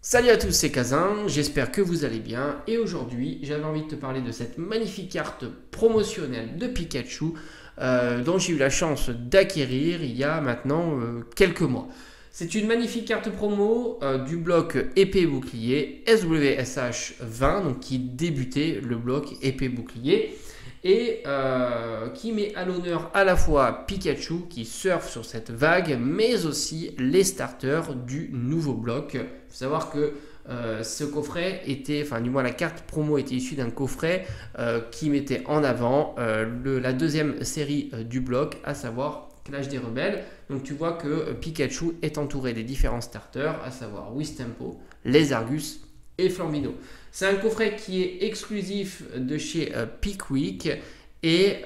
Salut à tous, c'est Kazin, j'espère que vous allez bien et aujourd'hui j'avais envie de te parler de cette magnifique carte promotionnelle de Pikachu dont j'ai eu la chance d'acquérir il y a maintenant quelques mois. C'est une magnifique carte promo du bloc épée bouclier SWSH 20 donc qui débutait le bloc épée bouclier et qui met à l'honneur à la fois Pikachu qui surfe sur cette vague, mais aussi les starters du nouveau bloc. Il faut savoir que ce coffret était, enfin du moins la carte promo était issue d'un coffret qui mettait en avant la deuxième série du bloc, à savoir Clash des Rebelles. Donc tu vois que Pikachu est entouré des différents starters, à savoir Wistempo, les Argus et Flambino. C'est un coffret qui est exclusif de chez Pickwick et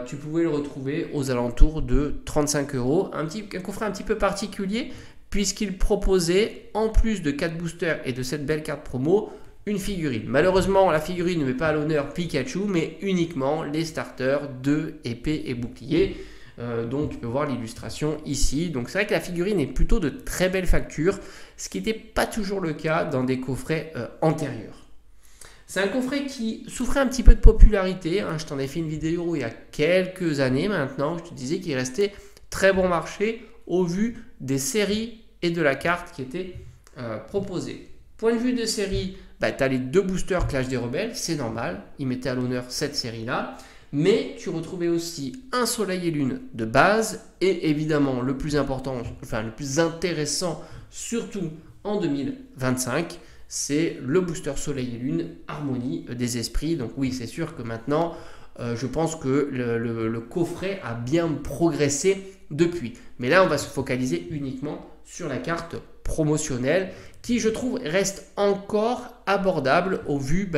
tu pouvais le retrouver aux alentours de 35 euros. Un coffret un petit peu particulier puisqu'il proposait, en plus de 4 boosters et de cette belle carte promo, une figurine. Malheureusement, la figurine ne met pas à l'honneur Pikachu, mais uniquement les starters de épée et bouclier. Donc tu peux voir l'illustration ici. Donc c'est vrai que la figurine est plutôt de très belle facture, ce qui n'était pas toujours le cas dans des coffrets antérieurs. C'est un coffret qui souffrait un petit peu de popularité, hein. Je t'en ai fait une vidéo il y a quelques années maintenant, je te disais qu'il restait très bon marché au vu des séries et de la carte qui était proposée. Point de vue de série, tu as les deux boosters Clash des Rebelles, c'est normal, ils mettaient à l'honneur cette série-là. Mais tu retrouvais aussi un Soleil et Lune de base et évidemment le plus important, enfin le plus intéressant, surtout en 2025, c'est le booster Soleil et Lune Harmonie des Esprits. Donc oui, c'est sûr que maintenant, je pense que le coffret a bien progressé depuis. Mais là, on va se focaliser uniquement sur la carte promotionnelle qui, je trouve, reste encore abordable au vu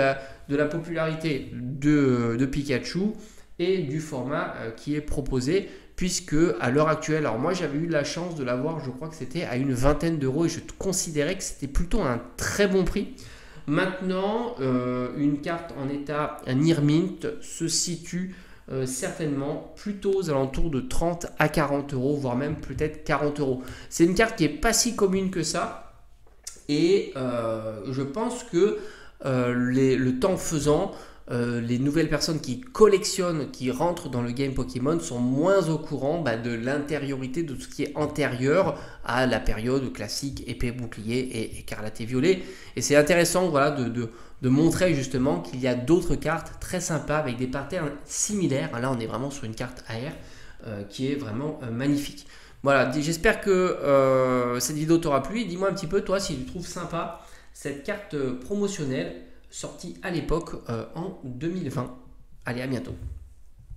de la popularité de Pikachu et du format qui est proposé, puisque à l'heure actuelle, alors moi j'avais eu la chance de l'avoir, je crois que c'était à une vingtaine d'euros et je considérais que c'était plutôt un très bon prix. Maintenant, une carte en état Nearmint se situe certainement plutôt aux alentours de 30 à 40 euros, voire même peut-être 40 euros. C'est une carte qui n'est pas si commune que ça et je pense que le temps faisant, les nouvelles personnes qui collectionnent, qui rentrent dans le game Pokémon sont moins au courant de l'intériorité de tout ce qui est antérieur à la période classique épée, bouclier et écarlate et violet. Et c'est intéressant voilà, de montrer justement qu'il y a d'autres cartes très sympas avec des patterns similaires. Là, on est vraiment sur une carte AR qui est vraiment magnifique. Voilà, j'espère que cette vidéo t'aura plu. Dis-moi un petit peu, toi, si tu trouves sympa cette carte promotionnelle sortie à l'époque en 2020. Allez, à bientôt.